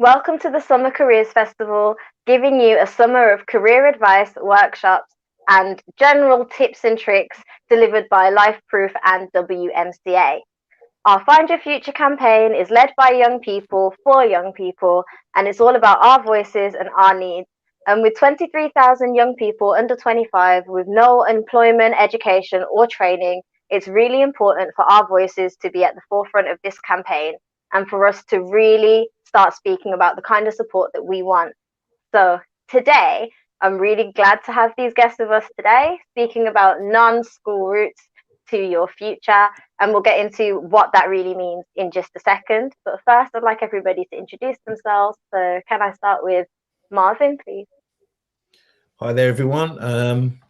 Welcome to the Summer Careers Festival, giving you a summer of career advice, workshops, and general tips and tricks delivered by LifeProof and WMCA. Our Find Your Future campaign is led by young people for young people, and it's all about our voices and our needs. And with 23,000 young people under 25 with no employment, education, or training, it's really important for our voices to be at the forefront of this campaign and for us to really start speaking about the kind of support that we want. So today, I'm really glad to have these guests with us today, speaking about non-school routes to your future, and we'll get into what that really means in just a second. But first, I'd like everybody to introduce themselves. So can I start with Marvin, please? Hi there, everyone.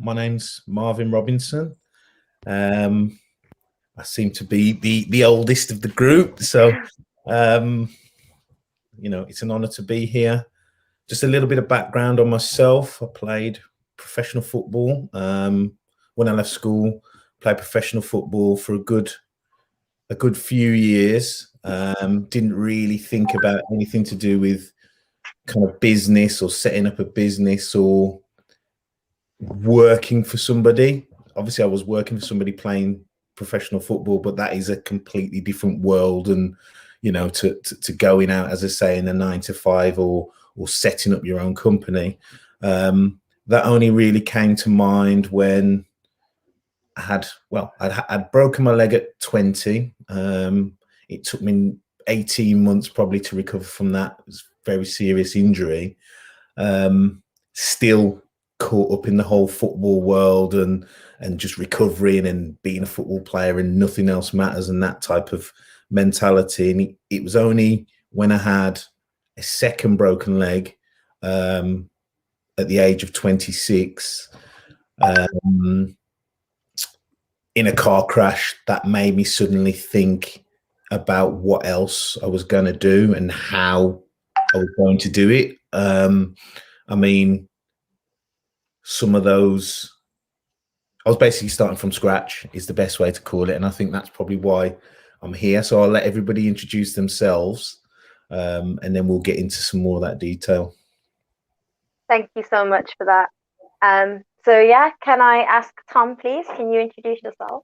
My name's Marvin Robinson. I seem to be the oldest of the group, so it's an honor to be here. Just a little bit of background on myself. I played professional football when I left school. Played professional football for a good few years. Didn't really think about anything to do with kind of business or setting up a business or working for somebody. Obviously, I was working for somebody playing professional football, but that is a completely different world. And to going out, as I say, in a 9 to 5 or setting up your own company, that only really came to mind when I'd broken my leg at 20. It took me 18 months probably to recover from that. It was a very serious injury. Still caught up in the whole football world and just recovering and being a football player and nothing else matters and that type of mentality. And it was only when I had a second broken leg at the age of 26 in a car crash that made me suddenly think about what else I was going to do and how I was going to do it. Some of those, I was basically starting from scratch is the best way to call it. And I think that's probably why I'm here. So I'll let everybody introduce themselves and then we'll get into some more of that detail. Thank you so much for that. Can I ask Tom, please? Can you introduce yourself?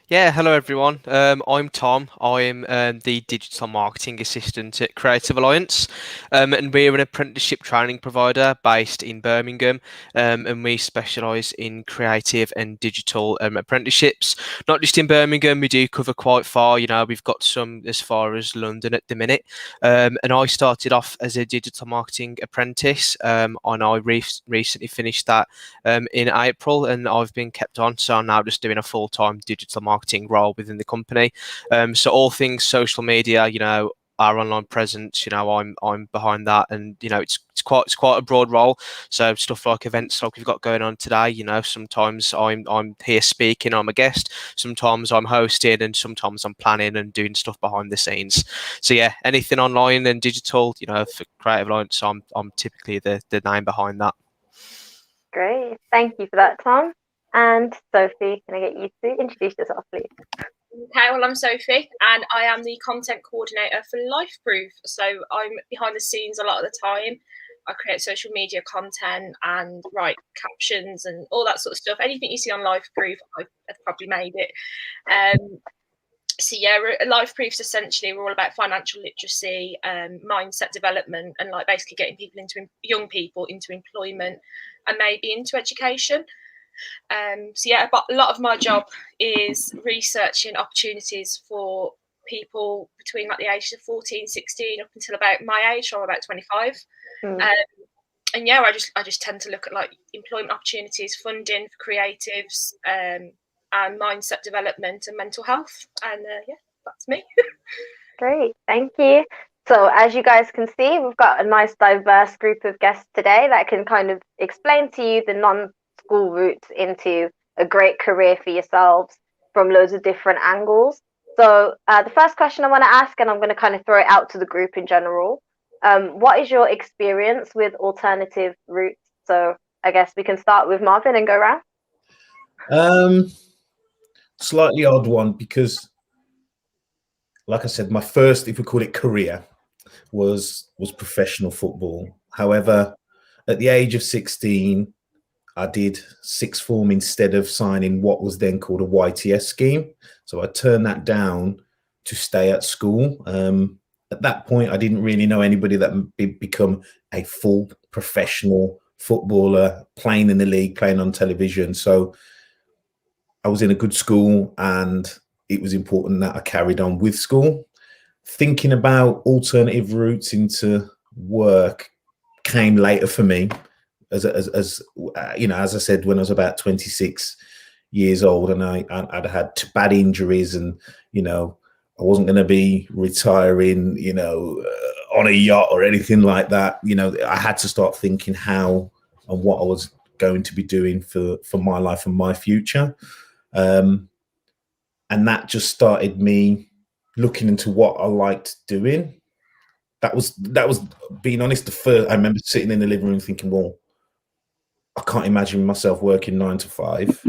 Yeah, hello everyone. I'm Tom. I'm the digital marketing assistant at Creative Alliance, and we're an apprenticeship training provider based in Birmingham, and we specialise in creative and digital apprenticeships. Not just in Birmingham, we do cover quite far. We've got some as far as London at the minute. And I started off as a digital marketing apprentice, and I recently finished that in April, and I've been kept on. So I'm now just doing a full-time digital marketing role within the company. So all things social media, our online presence, I'm behind that, and it's quite a broad role. So stuff like events like we've got going on today, sometimes I'm here speaking, I'm a guest, sometimes I'm hosting, and sometimes I'm planning and doing stuff behind the scenes. So yeah, anything online and digital, for Creative Alliance, I'm typically the name behind that. Great, thank you for that, Tom. And Sophie, can I get you to introduce yourself, please? Okay, well, I'm Sophie, and I am the content coordinator for LifeProof. So I'm behind the scenes a lot of the time. I create social media content and write captions and all that sort of stuff. Anything you see on LifeProof, I've probably made it. LifeProof's essentially, we're all about financial literacy, mindset development, and basically getting young people into employment and maybe into education. But a lot of my job is researching opportunities for people between the ages of 14, 16 up until about my age, so I'm about 25. I just tend to look at employment opportunities, funding for creatives, and mindset development and mental health. And that's me. Great, thank you. So as you guys can see, we've got a nice diverse group of guests today that can kind of explain to you the non-school routes into a great career for yourselves from loads of different angles. So the first question I want to ask, and I'm going to kind of throw it out to the group in general, what is your experience with alternative routes? So I guess we can start with Marvin and go around. Slightly odd one because, like I said, my first, if we call it career, was professional football. However, at the age of 16, I did sixth form instead of signing what was then called a YTS scheme. So I turned that down to stay at school. At that point, I didn't really know anybody that would become a full professional footballer, playing in the league, playing on television. So I was in a good school, and it was important that I carried on with school. Thinking about alternative routes into work came later for me. As you know, as I said, when I was about 26 years old, and I'd had bad injuries, and you know, I wasn't going to be retiring, you know, on a yacht or anything like that. You know, I had to start thinking how and what I was going to be doing for my life and my future, and that just started me looking into what I liked doing. That was being honest. The first, I remember sitting in the living room thinking, well, I can't imagine myself working 9 to 5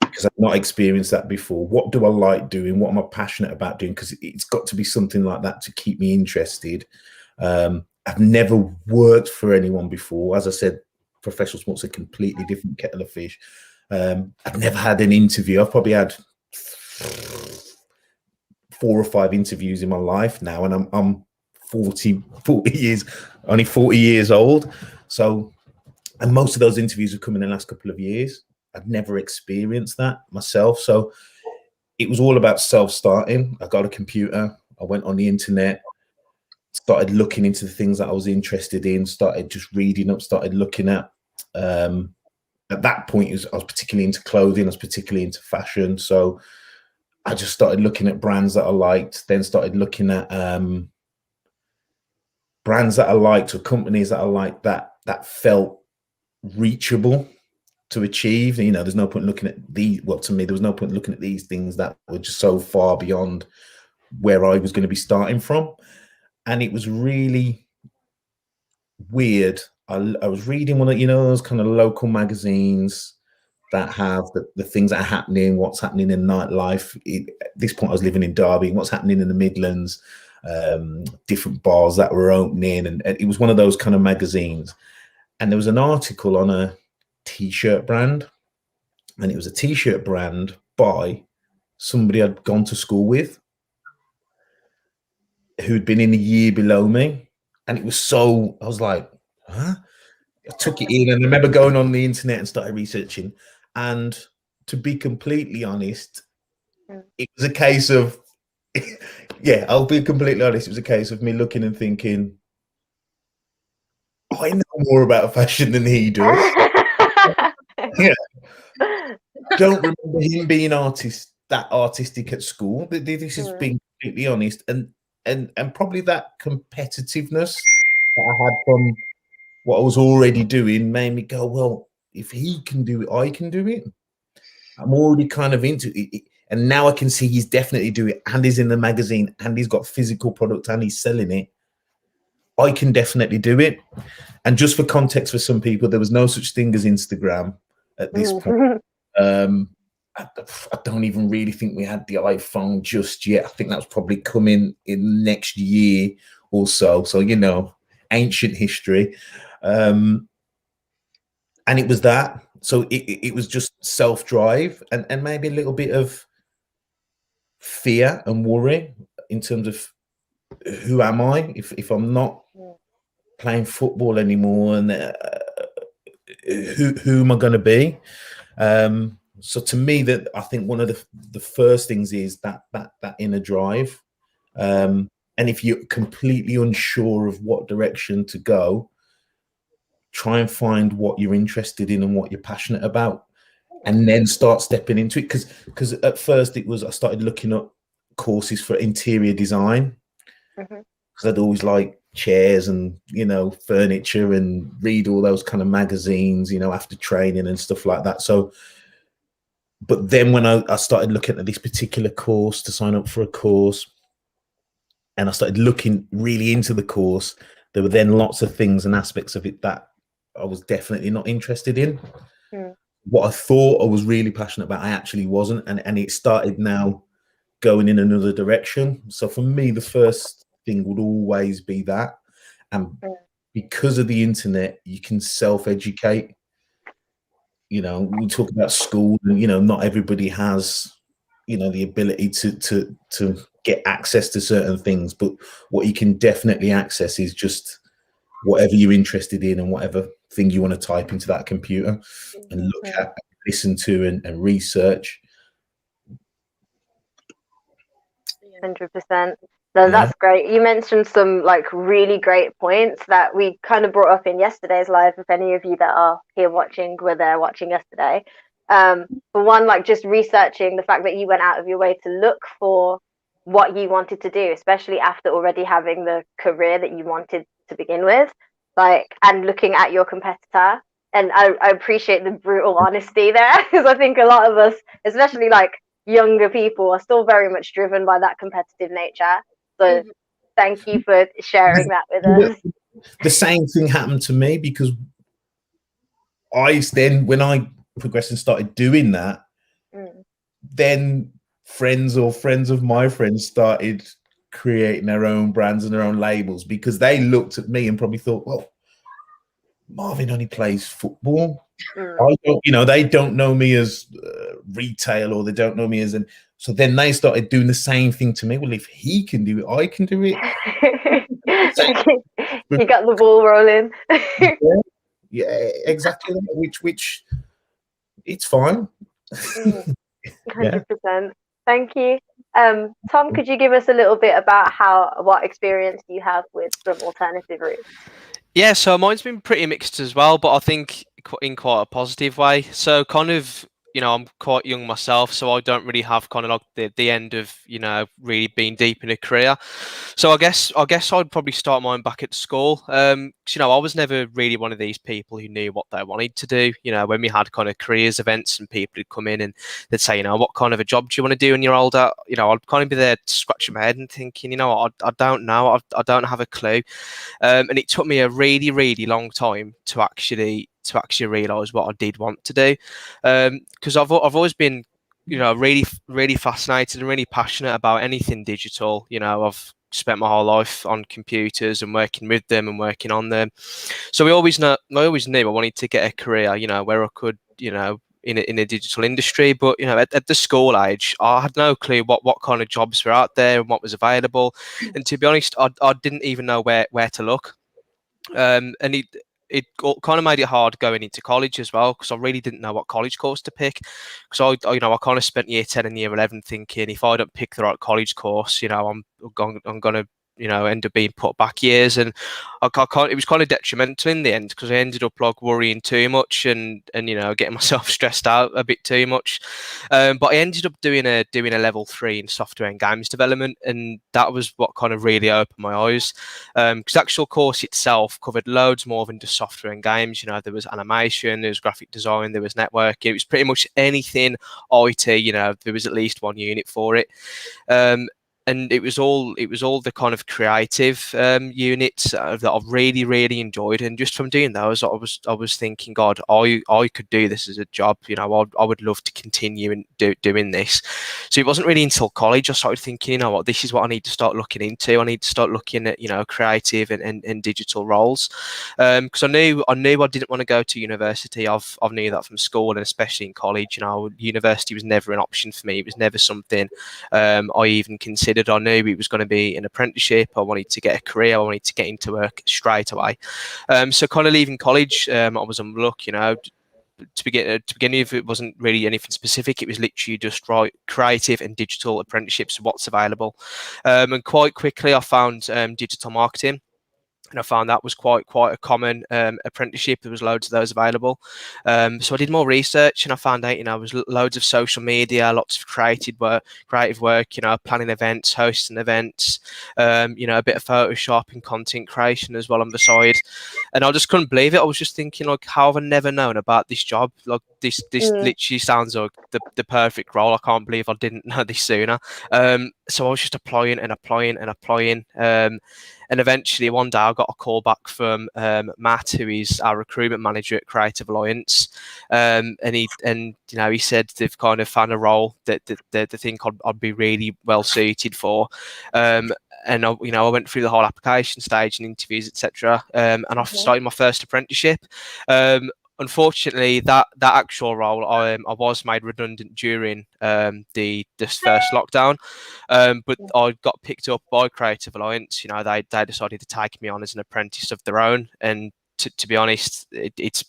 because I've not experienced that before. What do I like doing? What am I passionate about doing? Because it's got to be something like that to keep me interested. I've never worked for anyone before. As I said, professional sports are a completely different kettle of fish. I've never had an interview. I've probably had 4 or 5 interviews in my life now, and I'm 40 years, only 40 years old. So, and most of those interviews have come in the last couple of years. I've never experienced that myself. So it was all about self-starting. I got a computer. I went on the internet, started looking into the things that I was interested in, started just reading up, started looking at that point, I was particularly into clothing. I was particularly into fashion. So I just started looking at brands that I liked, then started looking at brands that I liked or companies that I liked that felt reachable to achieve. You know, there's no point looking at to me, there was no point looking at these things that were just so far beyond where I was going to be starting from. And it was really weird. I was reading one of, you know, those kind of local magazines that have the things that are happening, what's happening in nightlife. At this point, I was living in Derby, what's happening in the Midlands, different bars that were opening. And it was one of those kind of magazines. And there was an article on a t-shirt brand, and it was a t-shirt brand by somebody I'd gone to school with who'd been in a year below me. And it was so, I was like, huh? I took it in, and I remember going on the internet and started researching. And to be completely honest, it was a case of, yeah, I'll be completely honest. It was a case of me looking and thinking, I know more about fashion than he does. Yeah. Don't remember him being that artistic at school. This is being completely honest. And probably that competitiveness that I had from what I was already doing made me go, well, if he can do it, I can do it. I'm already kind of into it. And now I can see he's definitely doing it, and he's in the magazine, and he's got physical product, and he's selling it. I can definitely do it. And just for context, for some people, there was no such thing as Instagram at this point. I don't even really think we had the iPhone just yet. I think that was probably coming in next year or so. So, you know, ancient history. And it was that. So it was just self-drive and maybe a little bit of fear and worry in terms of who am I if I'm not playing football anymore, and who am I going to be? So to me, that I think one of the first things is that inner drive. And if you're completely unsure of what direction to go, try and find what you're interested in and what you're passionate about, and then start stepping into it. Because at first I started looking up courses for interior design, because I'd always liked chairs and, you know, furniture, and read all those kind of magazines, you know, after training and stuff like that. So, but then when I started looking at this particular course to sign up for a course, and I started looking really into the course, there were then lots of things and aspects of it that I was definitely not interested in. What I thought I was really passionate about, I actually wasn't. And it started now going in another direction. So for me, the first thing would always be that. And because of the internet, you can self-educate. You know, we talk about school, and not everybody has, the ability to get access to certain things. But what you can definitely access is just whatever you're interested in and whatever thing you want to type into that computer and look at, listen to, and research. 100%. No, that's great. You mentioned some like really great points that we kind of brought up in yesterday's live. If any of you that are here watching were there watching yesterday, for one, like just researching the fact that you went out of your way to look for what you wanted to do, especially after already having the career that you wanted to begin with, like, and looking at your competitor. And I appreciate the brutal honesty there, because I think a lot of us, especially like younger people, are still very much driven by that competitive nature. So thank you for sharing that with us. The same thing happened to me, because when I progressed and started doing that, then friends of my friends started creating their own brands and their own labels, because they looked at me and probably thought, well, Marvin only plays football. I don't, they don't know me as retail, or they don't know me as an. So then they started doing the same thing to me. Well, if he can do it, I can do it. You got the ball rolling. Yeah, exactly. Which it's fine. 100%. Thank you. Tom, could you give us a little bit about what experience you have with some alternative routes? Yeah, so mine's been pretty mixed as well, but I think in quite a positive way. So kind of, I'm quite young myself, so I don't really have kind of like the end of, really being deep in a career. So I guess I'd probably start mine back at school. 'Cause, I was never really one of these people who knew what they wanted to do. When we had kind of careers events and people would come in and they'd say, what kind of a job do you want to do when you're older? I'd kind of be there scratching my head and thinking, I don't know. I don't have a clue. And it took me a really, really long time to actually realize what I did want to do, because I've always been, really, really fascinated and really passionate about anything digital. I've spent my whole life on computers and working with them and working on them. So I always knew I wanted to get a career, where I could, in a digital industry. But at the school age, I had no clue what kind of jobs were out there and what was available. And to be honest, I didn't even know where to look. And it kind of made it hard going into college as well, because I really didn't know what college course to pick. Because I kind of spent year 10 and year 11 thinking, if I don't pick the right college course, I'm going to end up being put back years. And it was kind of detrimental in the end, because I ended up like worrying too much and getting myself stressed out a bit too much. But I ended up doing a level 3 in software and games development, and that was what kind of really opened my eyes. Because the actual course itself covered loads more than just software and games. There was animation, there was graphic design, there was networking. It was pretty much anything IT. There was at least one unit for it. And it was all the kind of creative units that I've really, really enjoyed. And just from doing those, I was thinking, God, I could do this as a job. I would love to continue and doing this. So it wasn't really until college I started thinking, what, this is what I need to start looking into. I need to start looking at creative and digital roles, because I knew I didn't want to go to university. I knew that from school, and especially in college. University was never an option for me. It was never something I even considered. I knew it was going to be an apprenticeship. I wanted to get a career. I wanted to get into work straight away. So kind of leaving college, I was on luck, to begin with, it wasn't really anything specific. It was literally just creative and digital apprenticeships, what's available. And quite quickly I found digital marketing. And I found that was quite a common apprenticeship. There was loads of those available. So I did more research, and I found out, there was loads of social media, lots of creative work, planning events, hosting events, a bit of Photoshop and content creation as well on the side. And I just couldn't believe it. I was just thinking, like, how have I never known about this job? Like, this literally sounds like the perfect role. I can't believe I didn't know this sooner. So I was just applying and applying and applying. And eventually one day I got a call back from Matt, who is our recruitment manager at Creative Alliance. And he said they've kind of found a role that they think I'd be really well suited for. I went through the whole application stage and interviews, etc. And I started my first apprenticeship. Unfortunately, that actual role, I was made redundant during this first lockdown, but I got picked up by Creative Alliance. They decided to take me on as an apprentice of their own, and to be honest, it's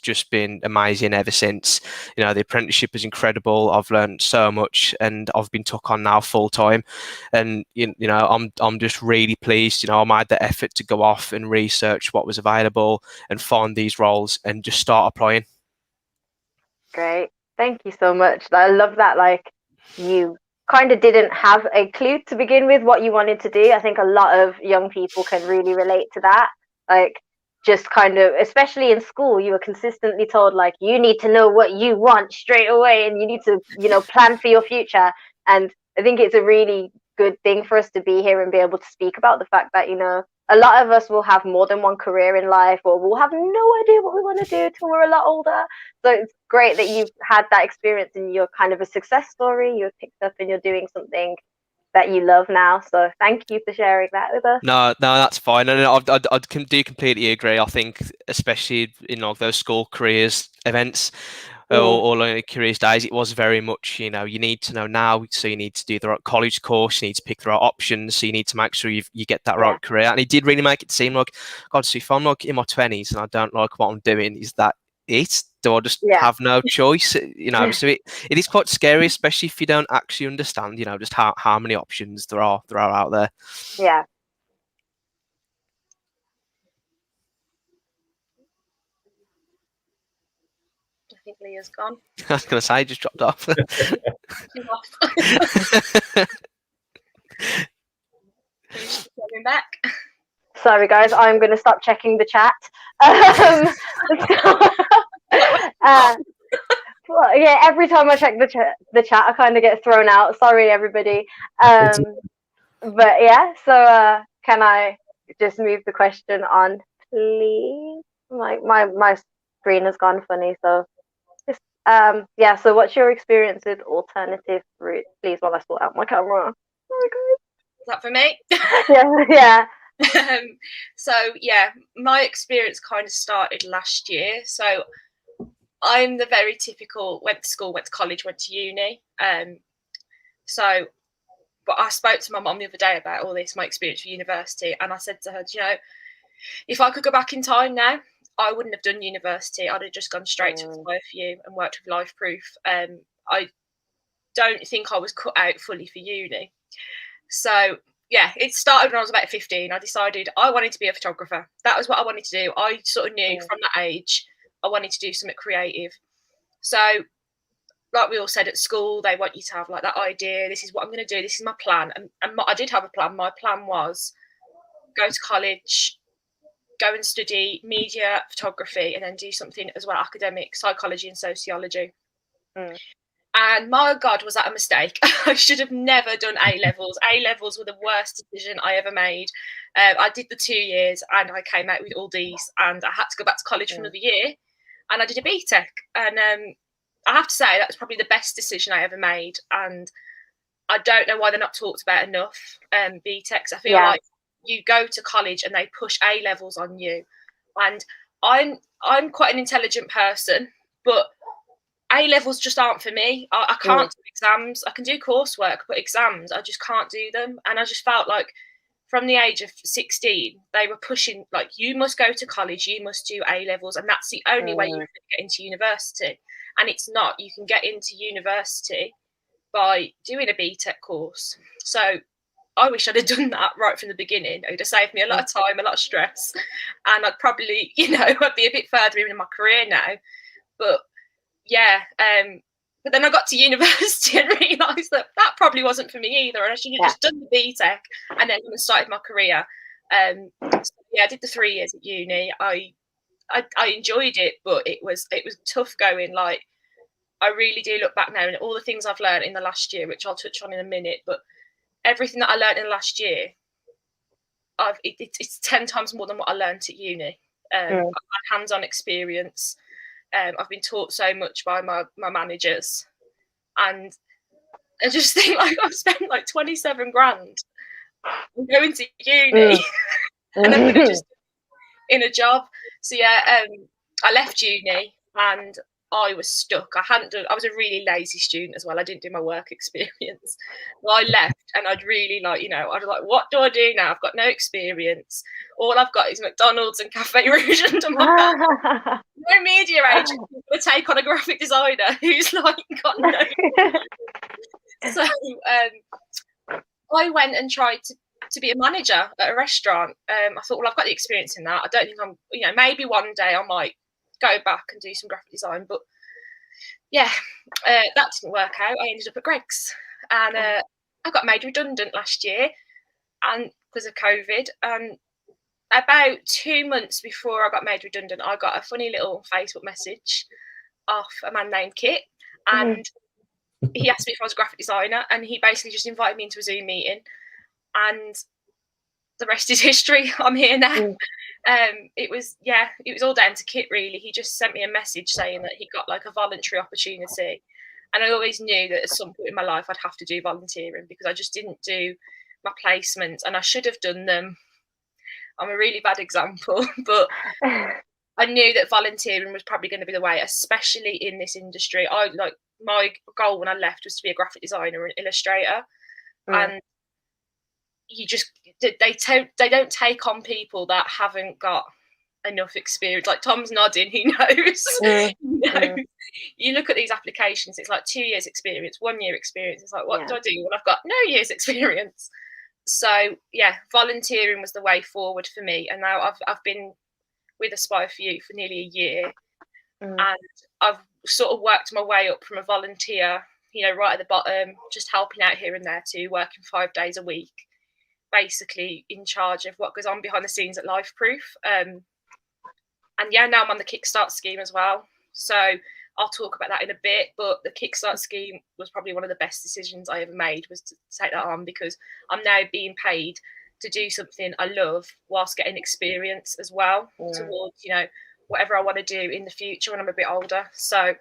just been amazing ever since. The apprenticeship is incredible. I've learned so much, and I've been took on now full time. And I'm just really pleased. I made the effort to go off and research what was available and find these roles and just start applying. Great, thank you so much. I love that. Like, you kind of didn't have a clue to begin with what you wanted to do. I think a lot of young people can really relate to that. Like, just kind of, especially in school, you were consistently told, like, you need to know what you want straight away, and you need to, plan for your future. And I think it's a really good thing for us to be here and be able to speak about the fact that, a lot of us will have more than one career in life, or we'll have no idea what we want to do till we're a lot older. So it's great that you've had that experience and you're kind of a success story. You're picked up and you're doing something that you love now. So thank you for sharing that with us. No, that's fine. And I do completely agree. I think, especially in those school careers events, or careers days, it was very much, you need to know now, so you need to do the right college course, you need to pick the right options, so you need to make sure you get that right career. And it did really make it seem like, God, so if I'm like in my 20s and I don't like what I'm doing, is that it? Do I just have no choice? So it is quite scary, especially if you don't actually understand, just how many options there are out there. Yeah. I think Leah's gone. I was going to say, I just dropped off. She's coming back. Sorry, guys, I'm going to stop checking the chat. Well, yeah, every time I check the chat, I kind of get thrown out. Sorry, everybody. But yeah, so can I just move the question on, please? My screen has gone funny, so just so what's your experience with alternative routes, please, while I sort out my camera? Oh my God. Is that for me? Yeah. So yeah, my experience kind of started last year. So I'm the very typical, went to school, went to college, went to uni. But I spoke to my mum the other day about all this, my experience for university, and I said to her, if I could go back in time now, I wouldn't have done university. I'd have just gone straight to FindYourFuture and worked with Life Proof. I don't think I was cut out fully for uni. So yeah, it started when I was about 15. I decided I wanted to be a photographer. That was what I wanted to do. I sort of knew from that age I wanted to do something creative. So like we all said at school, they want you to have like that idea. This is what I'm going to do. This is my plan. And I did have a plan. My plan was go to college, go and study media, photography, and then do something as well, academic, psychology and sociology. And my God, was that a mistake? I should have never done A-levels. A-levels were the worst decision I ever made. I did the 2 years and I came out with all D's, and I had to go back to college for another year, and I did a BTEC. And I have to say that was probably the best decision I ever made. And I don't know why they're not talked about enough, BTECs. I feel like you go to college and they push A-levels on you. And I'm quite an intelligent person, but A-levels just aren't for me. I can't do exams. I can do coursework, but exams, I just can't do them. And I just felt like from the age of 16, they were pushing, like, you must go to college, you must do A-levels, and that's the only way you can get into university. And it's not. You can get into university by doing a BTEC course. So I wish I'd have done that right from the beginning. It would have saved me a lot of time, a lot of stress. And I'd probably, I'd be a bit further in my career now. But yeah, but then I got to university and realised that probably wasn't for me either, and I should have just done the BTEC and then started my career. So yeah, I did the 3 years at uni. I enjoyed it, but it was tough going. Like, I really do look back now and all the things I've learned in the last year, which I'll touch on in a minute, but everything that I learned in the last year, it's 10 times more than what I learned at uni. I've had hands-on experience. I've been taught so much by my managers, and I just think, like, I've spent like 27 grand I'm going to uni, and I'm gonna just in a job. So yeah, I left uni and I was stuck. I was a really lazy student as well. I didn't do my work experience. Well, I left and I'd really I was like, what do I do now? I've got no experience. All I've got is McDonald's and Cafe Rouge under my belt. No media agent will take on a graphic designer who's like got no. So I went and tried to be a manager at a restaurant. I thought, well, I've got the experience in that. I don't think I'm, maybe one day I might go back and do some graphic design. But yeah, that didn't work out. I ended up at Greg's, and I got made redundant last year, and because of COVID. And about 2 months before I got made redundant, I got a funny little Facebook message off a man named Kit, and he asked me if I was a graphic designer, and he basically just invited me into a Zoom meeting, and the rest is history. I'm here now. It was all down to Kit, really. He just sent me a message saying that he got like a voluntary opportunity, and I always knew that at some point in my life I'd have to do volunteering because I just didn't do my placements, and I should have done them. I'm a really bad example, but I knew that volunteering was probably going to be the way, especially in this industry. My goal when I left was to be a graphic designer and illustrator, and they don't take on people that haven't got enough experience. Like Tom's nodding, he knows. You look at these applications, it's like 2 years experience, 1 year experience. It's like, what do I do when I've got no years experience? So yeah, volunteering was the way forward for me. And now I've been with Aspire for You for nearly a year, and I've sort of worked my way up from a volunteer, right at the bottom, just helping out here and there, to working 5 days a week, basically in charge of what goes on behind the scenes at Lifeproof. And yeah, now I'm on the Kickstart scheme as well. So I'll talk about that in a bit, but the Kickstart scheme was probably one of the best decisions I ever made, was to take that on, because I'm now being paid to do something I love whilst getting experience as well towards, whatever I want to do in the future when I'm a bit older. So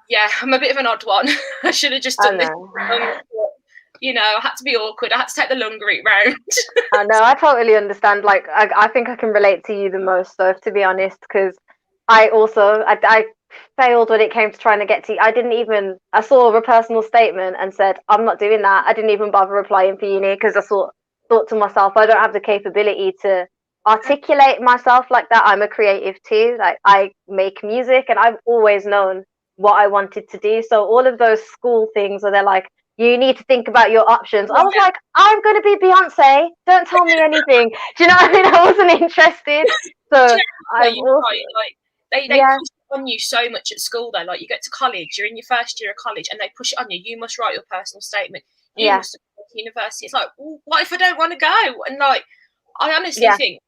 yeah, I'm a bit of an odd one. I should have just done this. I had to be awkward. I had to take the long route round. I know, I totally understand. Like, I think I can relate to you the most, though, to be honest, because I failed when it came to trying to get to. I saw a personal statement and said, I'm not doing that. I didn't even bother applying for uni because I thought to myself, I don't have the capability to articulate myself like that. I'm a creative too. Like, I make music and I've always known what I wanted to do. So all of those school things where they're like, you need to think about your options. I was like, I'm going to be Beyonce. Don't tell me anything. Do you know what I mean? I wasn't interested. So they push on you so much at school, though. Like, you get to college, you're in your first year of college, and they push it on you. You must write your personal statement. You must go to university. It's like, well, what if I don't want to go? And like, I honestly think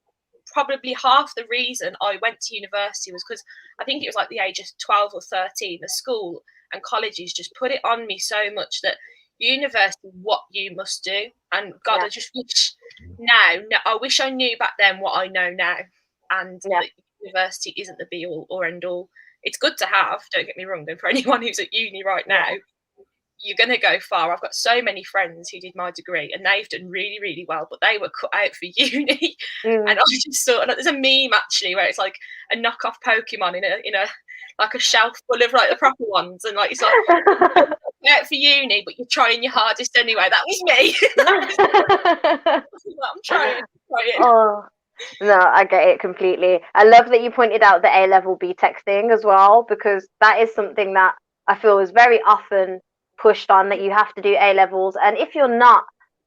probably half the reason I went to university was because I think it was like the age of 12 or 13. The school and colleges just put it on me so much that university, what you must do. And God, I just wish I wish I knew back then what I know now, and that university isn't the be all or end all. It's good to have, don't get me wrong, and for anyone who's at uni right now, you're going to go far. I've got so many friends who did my degree and they've done really, really well, but they were cut out for uni. And I just saw, there's a meme actually where it's like a knockoff Pokemon in a like a shelf full of like the proper ones, and like it's like out for uni, but you're trying your hardest anyway. That was me. I'm trying. Oh no, I get it completely. I love that you pointed out the A-level BTEC thing as well, because that is something that I feel is very often pushed on, that you have to do A-levels, and if you're not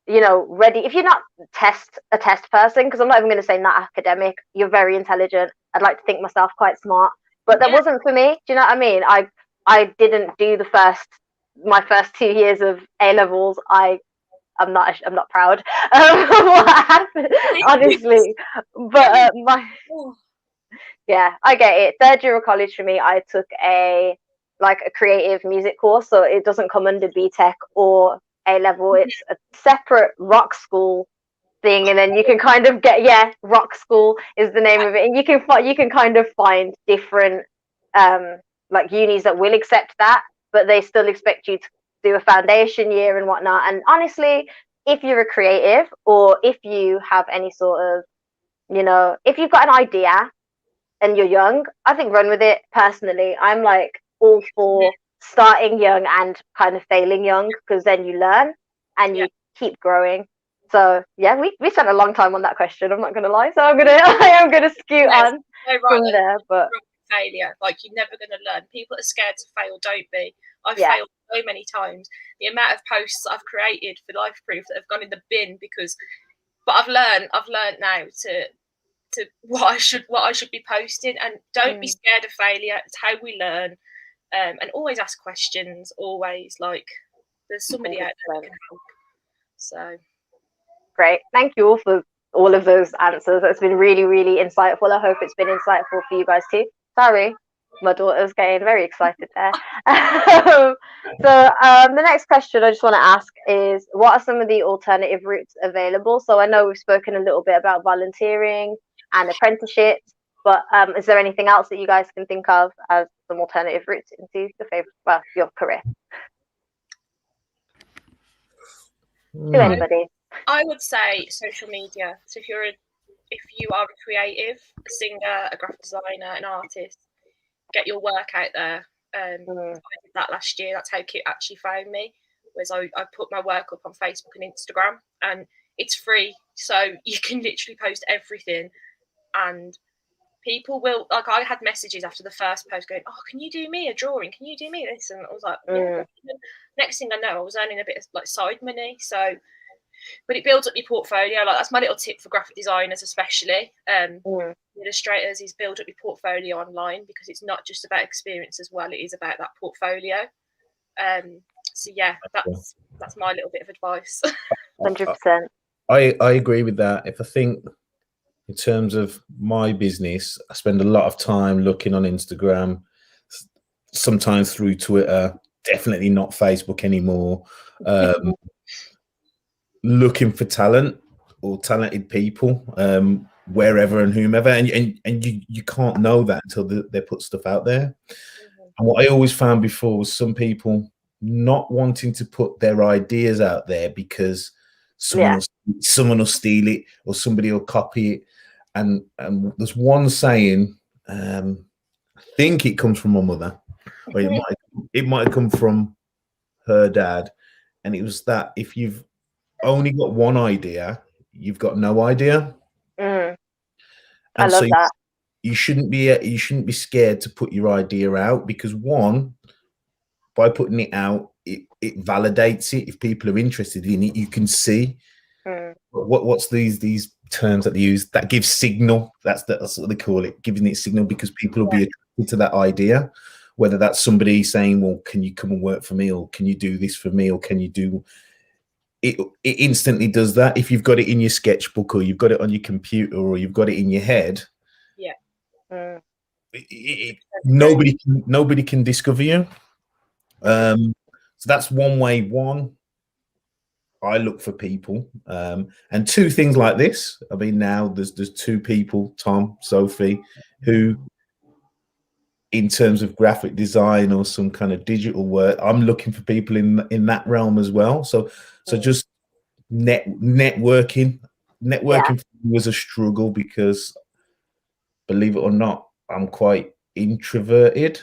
ready, if you're not a test person, because I'm not even going to say not academic, you're very intelligent. I'd like to think myself quite smart, but that wasn't for me. Do you know what I mean? I didn't do my first 2 years of A-levels. I'm not proud of what happened, honestly, but I get it. Third year of college for me, I took a creative music course, so it doesn't come under BTEC or A-level. It's a separate rock school thing, and then you can kind of get rock school is the name of it, and you can kind of find different like unis that will accept that, but they still expect you to do a foundation year and whatnot. And honestly, if you're a creative, or if you have any sort of, if you've got an idea and you're young, I think run with it. Personally, I'm like all for starting young and kind of failing young, because then you learn and you keep growing. So yeah, we spent a long time on that question, I'm not gonna lie. So I am gonna scoot on from there. But failure, like, you're never gonna learn. People are scared to fail, don't be. I've failed so many times. The amount of posts that I've created for Life Proof that have gone in the bin but I've learned now to what I should be posting, and don't be scared of failure. It's how we learn. And always ask questions, always. Like, there's somebody out there that can help. So great, thank you all for all of those answers. It's been really, really insightful. I hope it's been insightful for you guys too. Sorry, my daughter's getting very excited there. So the next question I just want to ask is, what are some of the alternative routes available? So I know we've spoken a little bit about volunteering and apprenticeships, but is there anything else that you guys can think of as some alternative routes into your career? To anybody? I would say social media. So if you are a creative, a singer, a graphic designer, an artist, get your work out there. I did that last year. That's how Kit actually found me. Was I put my work up on Facebook and Instagram, and it's free, so you can literally post everything, and people will, like, I had messages after the first post going, "Oh, can you do me a drawing? Can you do me this?" And I was like, yeah. Next thing I know, I was earning a bit of like side money. So, but it builds up your portfolio. Like, that's my little tip for graphic designers, especially illustrators, is build up your portfolio online, because it's not just about experience as well. It is about that portfolio. So yeah, that's my little bit of advice. 100%. I agree with that. If I think in terms of my business, I spend a lot of time looking on Instagram, sometimes through Twitter, definitely not Facebook anymore, looking for talent or talented people, wherever and whomever, and you can't know that until they put stuff out there. And what I always found before was some people not wanting to put their ideas out there because someone will steal it, or somebody will copy it. And there's one saying, I think it comes from my mother, or it might have come from her dad, and it was that if you've only got one idea, you've got no idea. I love that. You shouldn't be scared to put your idea out, because one, by putting it out, it validates it. If people are interested in it, you can see what's these terms that they use that gives signal. That's what they call it, giving it signal, because people will be attracted to that idea. Whether that's somebody saying, "Well, can you come and work for me?" or "Can you do this for me?" or "Can you do it?" It instantly does that. If you've got it in your sketchbook, or you've got it on your computer, or you've got it in your head, nobody can discover you. So that's one way. One, I look for people, and two, things like this. I mean, now there's two people, Tom, Sophie, who, in terms of graphic design or some kind of digital work, I'm looking for people in that realm as well. So just networking was a struggle, because, believe it or not, I'm quite introverted,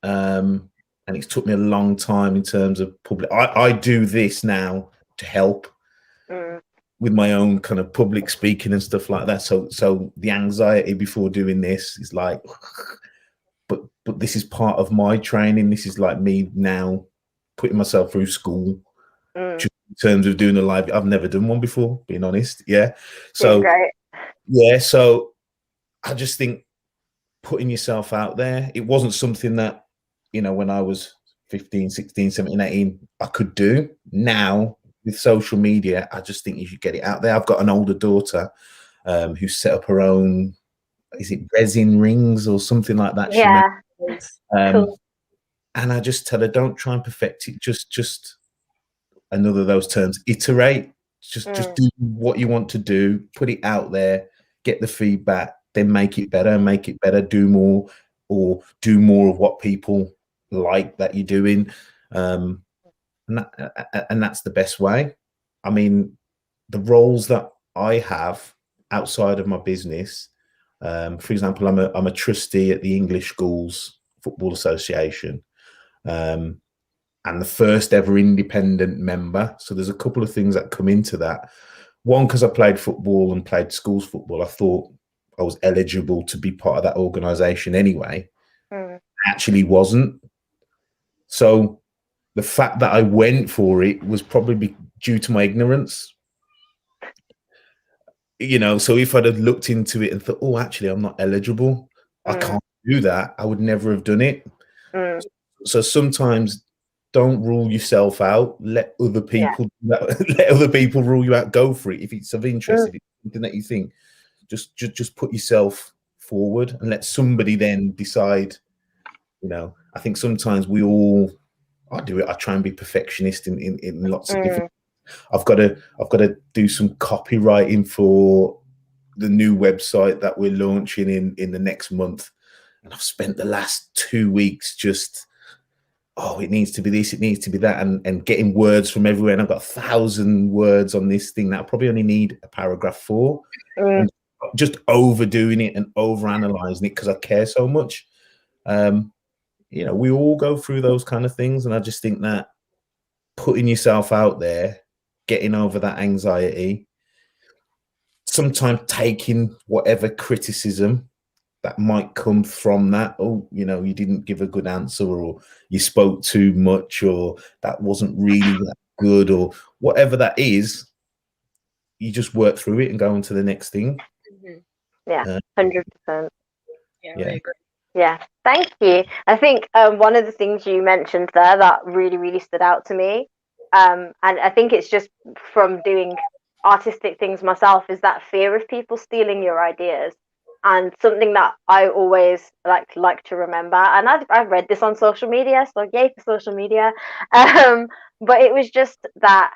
and it's took me a long time in terms of public. I do this now to help with my own kind of public speaking and stuff like that. So the anxiety before doing this is like, but this is part of my training. This is like me now putting myself through school, just in terms of doing a live. I've never done one before, being honest. So I just think putting yourself out there, it wasn't something that, when I was 15, 16, 17, 18, I could do. Now with social media, I just think you should get it out there. I've got an older daughter who set up her own, is it resin rings or something like that? Cool. And I just tell her, don't try and perfect it. Just another of those terms, iterate. Just do what you want to do, put it out there, get the feedback, then make it better and make it better. Do more, or do more of what people like that you're doing. And that's the best way. I mean, the roles that I have outside of my business, for example, I'm a trustee at the English Schools Football Association, and the first ever independent member. So there's a couple of things that come into that. One, because I played football and played schools football, I thought I was eligible to be part of that organisation anyway. Actually wasn't. So the fact that I went for it was probably due to my ignorance. You know, so if I'd have looked into it and thought, oh, actually, I'm not eligible, I can't do that, I would never have done it. So sometimes don't rule yourself out. Let other people let other people rule you out. Go for it if it's of interest. If it's something that you think, just put yourself forward and let somebody then decide. You know, I think sometimes I do it. I try and be perfectionist in lots of different. I've got to do some copywriting for the new website that we're launching in the next month, and I've spent the last 2 weeks just, it needs to be this, it needs to be that, and getting words from everywhere. And I've got 1,000 words on this thing that I probably only need a paragraph for. And just overdoing it and overanalyzing it because I care so much. You know, we all go through those kind of things, and I just think that putting yourself out there, getting over that anxiety, sometimes taking whatever criticism that might come from that. Oh, you know, you didn't give a good answer, or you spoke too much, or that wasn't really that good, or whatever that is. You just work through it and go on to the next thing. Yeah, 100%. Yeah, I agree. Yeah, thank you. I think one of the things you mentioned there that really, really stood out to me, and I think it's just from doing artistic things myself, is that fear of people stealing your ideas. And something that I always like to remember, and I've read this on social media, so yay for social media. But it was just that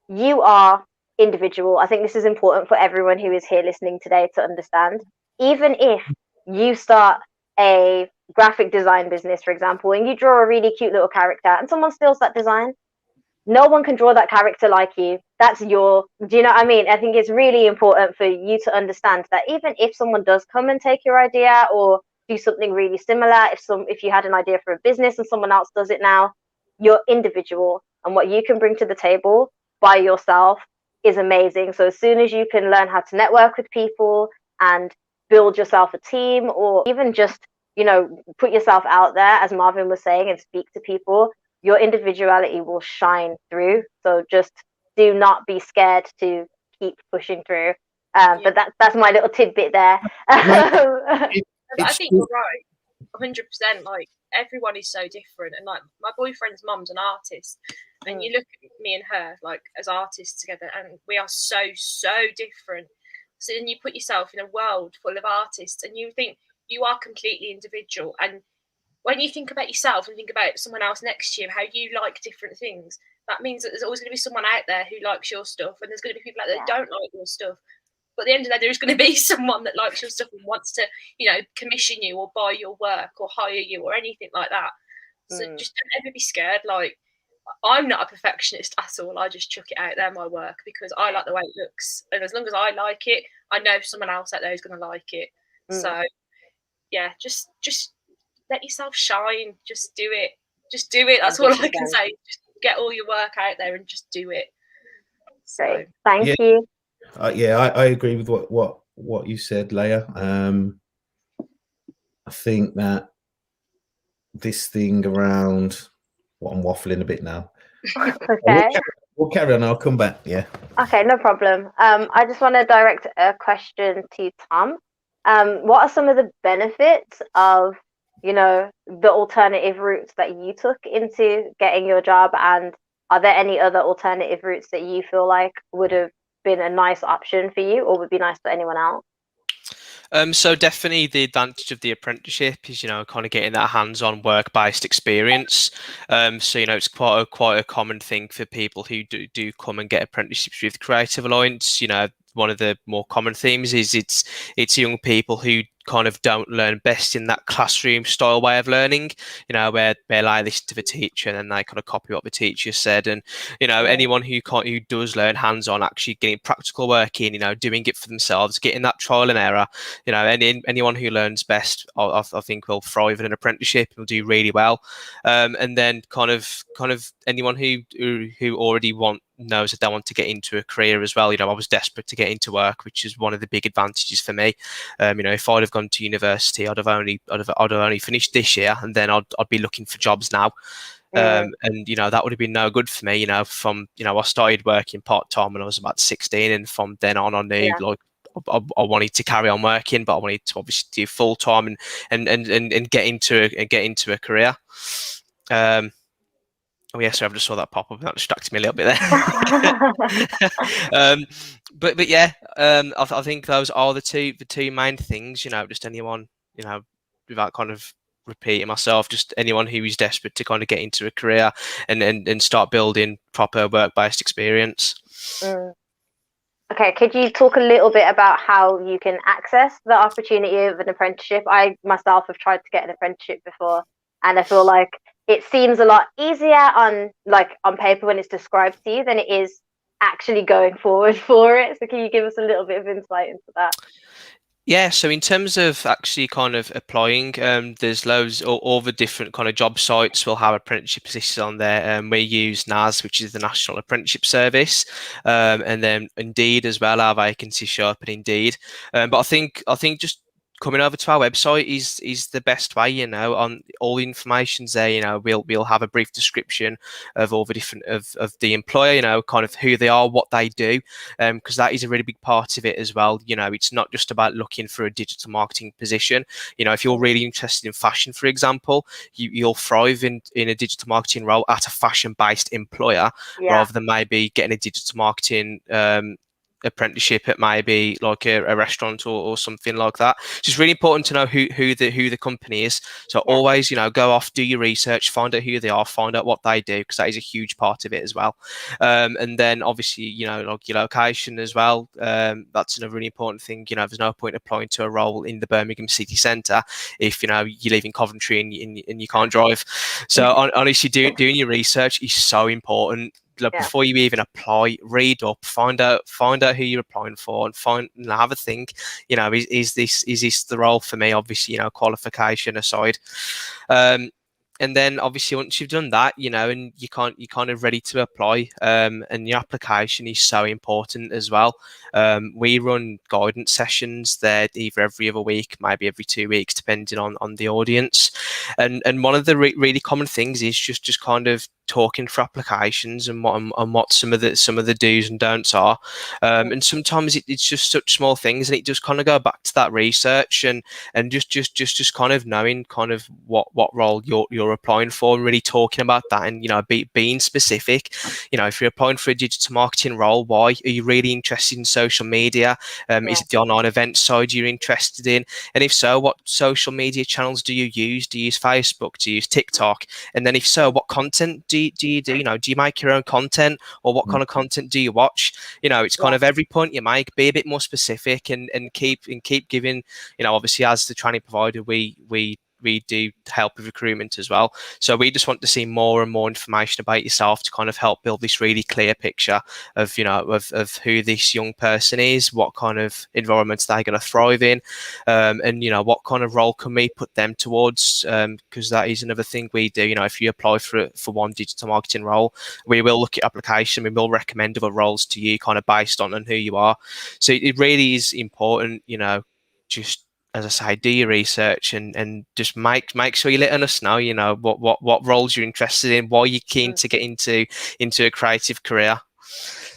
you are individual. I think this is important for everyone who is here listening today to understand. Even if you start a graphic design business, for example, and you draw a really cute little character and someone steals that design, no one can draw that character like you. That's do you know what I mean? I think it's really important for you to understand that even if someone does come and take your idea or do something really similar, if you had an idea for a business and someone else does it now, you're individual, and what you can bring to the table by yourself is amazing. So as soon as you can learn how to network with people and build yourself a team, or even just, you know, put yourself out there, as Marvin was saying, and speak to people, your individuality will shine through. So just do not be scared to keep pushing through. But that's my little tidbit there. I think you're right, 100%. Like, everyone is so different, and like my boyfriend's mum's an artist, and you look at me and her like as artists together, and we are so different. So then you put yourself in a world full of artists, and you think you are completely individual. And when you think about yourself and think about someone else next to you, how you like different things, that means that there's always going to be someone out there who likes your stuff, and there's going to be people out there that don't like your stuff. But at the end of the day, there's going to be someone that likes your stuff and wants to, you know, commission you or buy your work or hire you or anything like that. So just don't ever be scared. Like, I'm not a perfectionist at all. I just chuck it out there, my work, because I like the way it looks. And as long as I like it, I know someone else out there is going to like it. So, yeah, just let yourself shine. Just do it. Just do it. That's all I can say. Just get all your work out there and just do it. Great. Thank you. I agree with what you said, Leah. I think that this thing around what I'm waffling a bit now. Okay. We'll carry on. I'll come back. Yeah. Okay, no problem. I just want to direct a question to Tom. What are some of the benefits of, you know, the alternative routes that you took into getting your job, and are there any other alternative routes that you feel like would have been a nice option for you or would be nice for anyone else? So definitely the advantage of the apprenticeship is, you know, kind of getting that hands-on work-based experience. So, you know, it's quite a common thing for people who do come and get apprenticeships with Creative Alliance. You know, one of the more common themes is it's young people who kind of don't learn best in that classroom style way of learning, you know, where they listen to the teacher and then they kind of copy what the teacher said. And, you know, anyone who does learn hands-on, actually getting practical work in, you know, doing it for themselves, getting that trial and error, you know, anyone who learns best, I think will thrive in an apprenticeship, will do really well. And then kind of anyone who already knows that they want to get into a career as well. You know, I was desperate to get into work, which is one of the big advantages for me. You know, if I'd have gone to university, I'd have only finished this year, and then I'd be looking for jobs now. And you know, that would have been no good for me. You know, I started working part-time when I was about 16, and from then on I knew like I wanted to carry on working, but I wanted to obviously do full-time and get into a career. Oh yeah, so I just saw that pop up. That distracted me a little bit there. But yeah, I think those are the two main things. You know, just anyone, you know, without kind of repeating myself, just anyone who is desperate to kind of get into a career and start building proper work-based experience. Okay, could you talk a little bit about how you can access the opportunity of an apprenticeship? I myself have tried to get an apprenticeship before, and I feel like it seems a lot easier on paper when it's described to you than it is actually going forward for it. So can you give us a little bit of insight into that? Yeah, so in terms of actually kind of applying, there's loads, all the different kind of job sites will have apprenticeship positions on there. We use NAS, which is the National Apprenticeship Service, and then Indeed as well, our vacancies show up at Indeed. But I think just coming over to our website is the best way. You know, on all the information's there. You know, we'll have a brief description of all the different of the employer, you know, kind of who they are, what they do, because that is a really big part of it as well. You know, it's not just about looking for a digital marketing position. You know, if you're really interested in fashion, for example, you'll thrive in a digital marketing role at a fashion-based employer rather than maybe getting a digital marketing apprenticeship at maybe like a restaurant or something like that. So it's really important to know who the company is. So always, you know, go off, do your research, find out who they are, find out what they do, because that is a huge part of it as well. And then obviously, you know, like your location as well. That's another really important thing. You know, there's no point applying to a role in the Birmingham city centre if, you know, you live in Coventry and you can't drive. So honestly, doing your research is so important. Like, before you even apply, read up, find out who you're applying for, and have a think. You know, is this the role for me? Obviously, you know, qualification aside. And then obviously once you've done that, you know, and you're kind of ready to apply, and your application is so important as well. We run guidance sessions there either every other week, maybe every 2 weeks, depending on the audience. And one of the really common things is just kind of talking for applications and what some of the do's and don'ts are. And sometimes it's just such small things, and it just kind of go back to that research and just kind of knowing kind of what role you're applying for, and really talking about that, and, you know, being specific. You know, if you're applying for a digital marketing role, why are you really interested in social media? Is it the online event side you're interested in? And if so, what social media channels do you use? Do you use Facebook? Do you use TikTok? And then if so, what content do you do? You know, do you make your own content, or what kind of content do you watch? You know, it's kind of every point you make, be a bit more specific, and keep giving. You know, obviously as the training provider, we do help with recruitment as well. So we just want to see more and more information about yourself to kind of help build this really clear picture of, you know, of who this young person is, what kind of environments they're going to thrive in, and, you know, what kind of role can we put them towards, because that is another thing we do. You know, if you apply for one digital marketing role, we will look at application, we will recommend other roles to you kind of based on who you are. So it really is important, you know, just, as I say, do your research and just make sure you're letting us know, you know, what roles you're interested in, why you're keen to get into a creative career.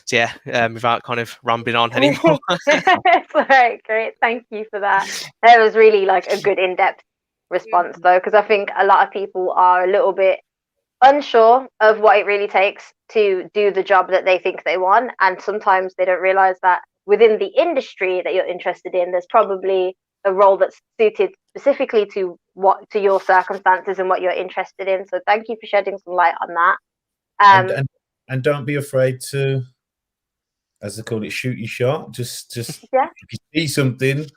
So yeah, without kind of rambling on anymore. All right, great. Thank you for that. That was really like a good in-depth response, though, because I think a lot of people are a little bit unsure of what it really takes to do the job that they think they want, and sometimes they don't realize that within the industry that you're interested in, there's probably a role that's suited specifically to your circumstances and what you're interested in. So thank you for shedding some light on that. And don't be afraid to, as they call it, shoot your shot. Just if you see something,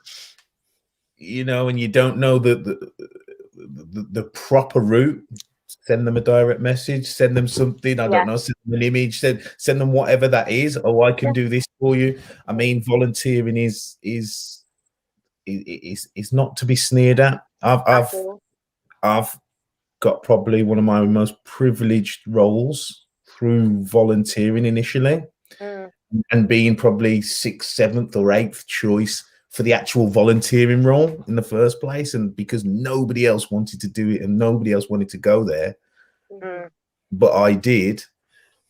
and you don't know the proper route, send them a direct message, send them something, I don't know, send them an image, send them whatever that is. Oh, I can do this for you. I mean, volunteering is not to be sneered at. I've got probably one of my most privileged roles through volunteering initially, and being probably 6th, 7th, or 8th choice for the actual volunteering role in the first place, and because nobody else wanted to do it and nobody else wanted to go there, but I did.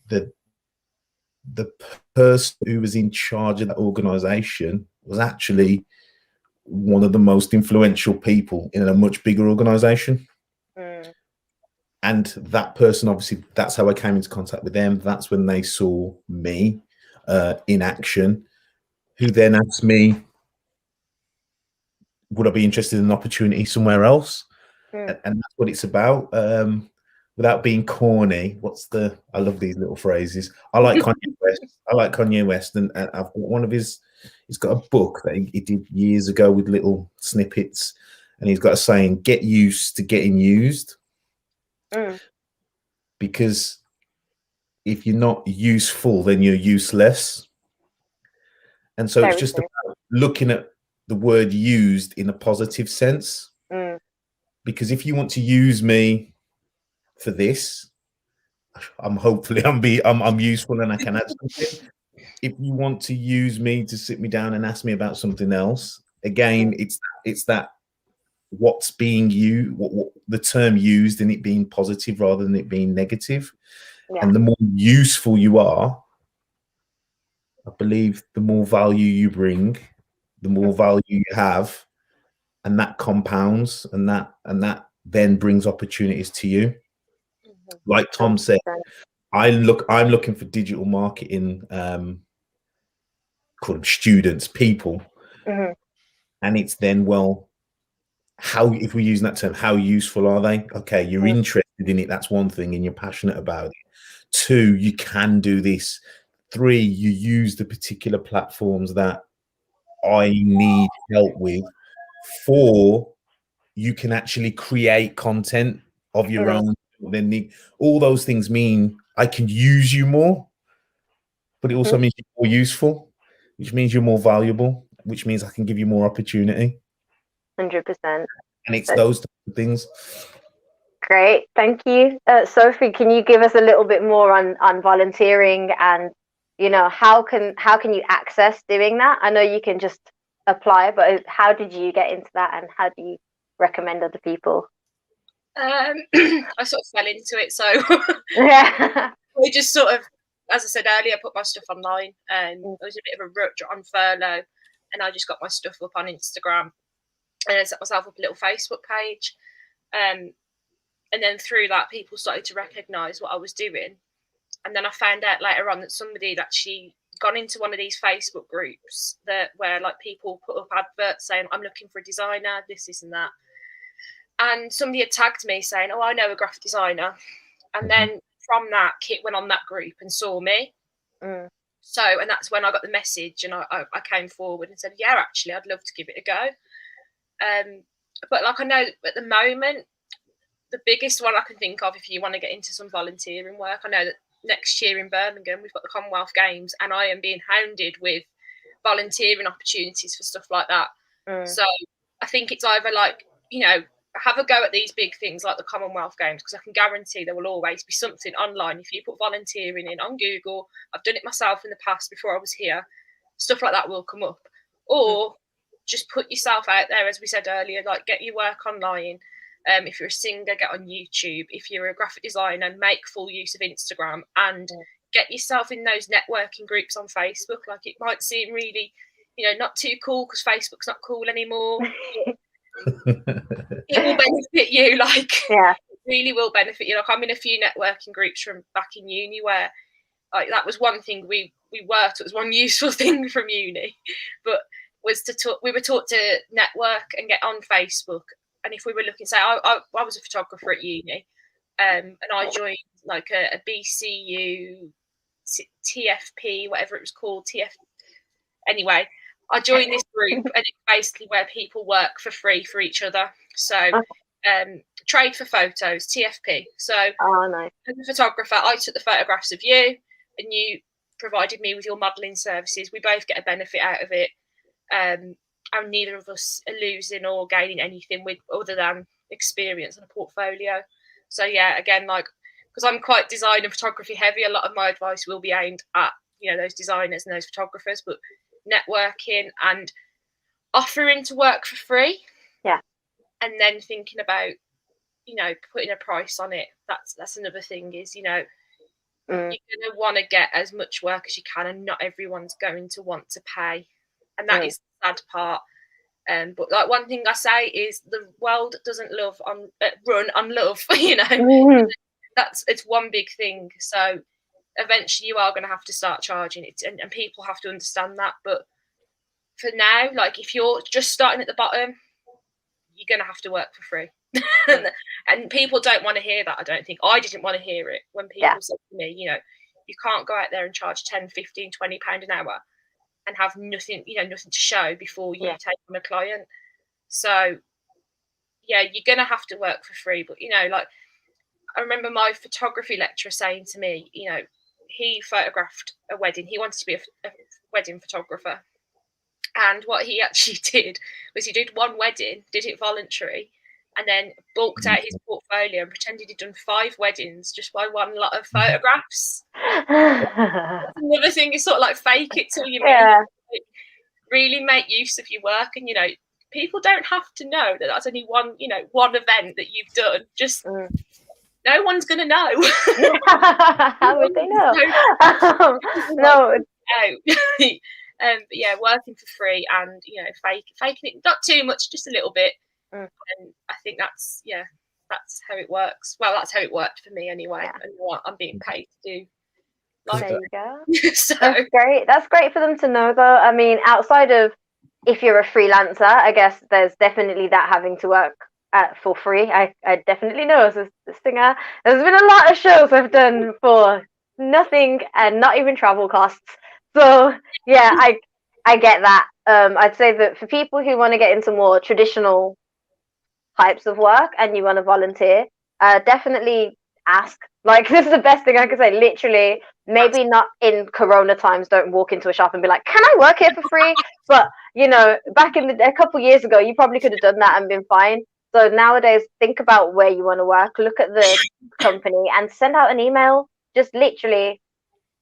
The person who was in charge of that organization was actually one of the most influential people in a much bigger organization. And that person, obviously, that's how I came into contact with them. That's when they saw me in action, who then asked me, would I be interested in an opportunity somewhere else? And that's what it's about. Without being corny, I love these little phrases. I like Kanye West. And I've got one of he's got a book that he did years ago with little snippets. And he's got a saying, get used to getting used. Because if you're not useful, then you're useless. And so it's just about looking at the word used in a positive sense. Because if you want to use me for this, I'm useful and I can add something. If you want to use me to sit me down and ask me about something else, again, it's that what's being used, what the term used, and it being positive rather than it being negative. And the more useful you are, I believe the more value you bring, the more value you have, and that compounds, and that then brings opportunities to you. Like Tom said, I'm looking for digital marketing, call them students, people, and it's then, well, if we're using that term, how useful are they? Okay, you're interested in it, that's one thing, and you're passionate about it. 2, you can do this. 3, you use the particular platforms that I need help with. 4, you can actually create content of your own. Then all those things mean I can use you more, but it also means you're more useful, which means you're more valuable, which means I can give you more opportunity. 100%. And it's those things. Great, thank you. Sophie, can you give us a little bit more on volunteering, and how can you access doing that? I know you can just apply, but how did you get into that, and how do you recommend other people? I sort of fell into it, so Yeah. we just sort of, as I said earlier, put my stuff online, and it was a bit of a rut on furlough, and I just got my stuff up on Instagram, and I set myself up a little Facebook page, and then through that, people started to recognise what I was doing, and then I found out later on that somebody had actually gone into one of these Facebook groups where like people put up adverts saying, I'm looking for a designer, this and that. And somebody had tagged me saying, oh, I know a graphic designer. And then from that, Kit went on that group and saw me. So, and that's when I got the message, and I came forward and said, yeah, actually, I'd love to give it a go. But like, I know at the moment, the biggest one I can think of, if you want to get into some volunteering work, I know that next year in Birmingham, we've got the Commonwealth Games, and I am being hounded with volunteering opportunities for stuff like that. So I think it's either like, have a go at these big things like the Commonwealth Games, because I can guarantee there will always be something online. If you put volunteering in on Google, I've done it myself in the past before I was here, stuff like that will come up. Or just put yourself out there, as we said earlier, like get your work online. If you're a singer, get on YouTube. If you're a graphic designer, make full use of Instagram, and get yourself in those networking groups on Facebook. Like, it might seem really, not too cool because Facebook's not cool anymore. It will benefit you, it really will benefit you. Like, I'm in a few networking groups from back in uni where, like, that was one thing we worked. It was one useful thing from uni, but was to talk. We were taught to network and get on Facebook. And if we were looking, say, I was a photographer at uni, and I joined like a BCU TFP, whatever it was called, anyway. I joined this group, and it's basically where people work for free for each other. So, trade for photos, TFP. So, nice. as a photographer, I took the photographs of you, and you provided me with your modelling services. We both get a benefit out of it, and neither of us are losing or gaining anything with other than experience and a portfolio. So yeah, again, like, because I'm quite design and photography heavy, a lot of my advice will be aimed at, you know, those designers and those photographers, but networking and offering to work for free, and then thinking about, you know, putting a price on it. That's another thing, is, you know, you're going to want to get as much work as you can, and not everyone's going to want to pay, and that is the sad part. But like, one thing I say is the world doesn't run on love. You know, it's one big thing. So eventually you are going to have to start charging it, and people have to understand that. But for now, like, if you're just starting at the bottom, you're going to have to work for free. And people don't want to hear that. I don't think. I didn't want to hear it when people said to me, you know, you can't go out there and charge 10, 15, 20 pound an hour and have nothing, you know, nothing to show before you take on a client. So yeah, you're going to have to work for free. But, you know, like, I remember my photography lecturer saying to me, you know, he photographed a wedding. He wanted to be a wedding photographer. And what he actually did was he did one wedding, did it voluntary, and then bulked out his portfolio and pretended he'd done 5 weddings just by one lot of photographs. Another thing is sort of like fake it till you make it. Really make use of your work, and, you know, people don't have to know that that's only one, you know, one event that you've done. Just no one's gonna know. How would they know? No. But yeah, working for free and, you know, faking it, not too much, just a little bit. And I think that's how it works. Well, that's how it worked for me anyway. And what I'm being paid to do. There you go. So that's great. That's great for them to know, though. I mean, outside of, if you're a freelancer, I guess there's definitely that having to work for free. I definitely know as a singer, there's been a lot of shows I've done for nothing and not even travel costs. So yeah, I get that. I'd say that for people who want to get into more traditional types of work and you want to volunteer, definitely ask. Like, this is the best thing I can say. Literally, maybe not in Corona times, don't walk into a shop and be like, can I work here for free? But, you know, back in a couple years ago, you probably could have done that and been fine. So nowadays, think about where you want to work, look at the company and send out an email. Just literally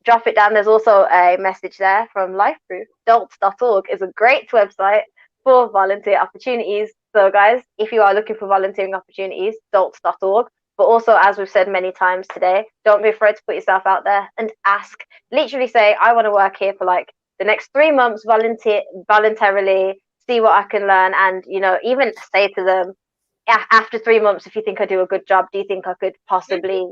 drop it down. There's also a message there from LifeProof. Dolts.org is a great website for volunteer opportunities. So guys, if you are looking for volunteering opportunities, dolts.org. But also, as we've said many times today, don't be afraid to put yourself out there and ask. Literally say, I want to work here for like the next 3 months, voluntarily, see what I can learn. And, you know, even say to them, after 3 months, if you think I do a good job, do you think I could possibly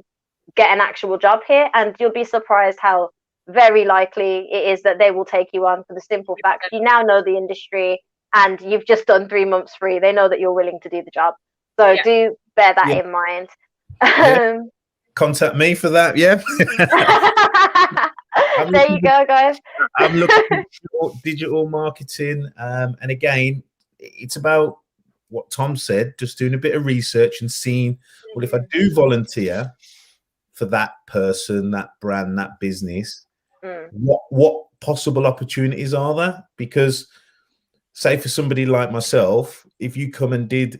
get an actual job here? And you'll be surprised how very likely it is that they will take you on, for the simple fact you now know the industry and you've just done 3 months free. They know that you're willing to do the job. So do bear that in mind. Contact me for that. There you go, guys. I'm looking for digital marketing, and again, it's about what Tom said, just doing a bit of research and seeing, well, if I do volunteer for that person, that brand, that business, what possible opportunities are there? Because say for somebody like myself, if you come and did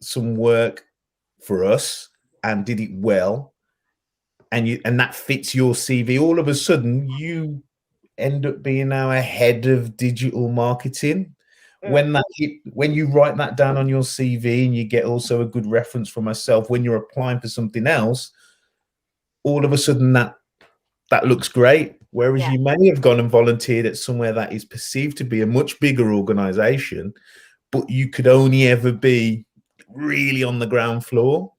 some work for us and did it well, and that fits your CV, all of a sudden you end up being now a head of digital marketing. When you write that down on your CV and you get also a good reference from myself when you're applying for something else, all of a sudden that looks great. Whereas you may have gone and volunteered at somewhere that is perceived to be a much bigger organization, but you could only ever be really on the ground floor.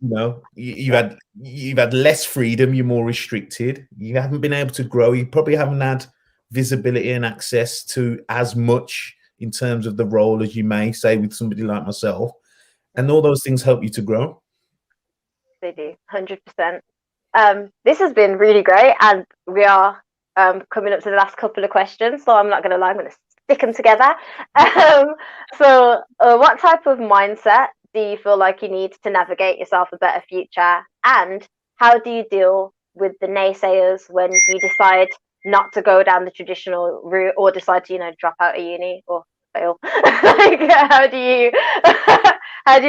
You know, you've had less freedom, you're more restricted, you haven't been able to grow, you probably haven't had visibility and access to as much in terms of the role as you may say with somebody like myself, and all those things help you to grow. They do, 100%. This has been really great, and we are coming up to the last couple of questions, so I'm not going to lie, I'm going to stick them together. What type of mindset do you feel like you need to navigate yourself a better future? And how do you deal with the naysayers when you decide not to go down the traditional route or decide to, drop out of uni or fail? Like, how do you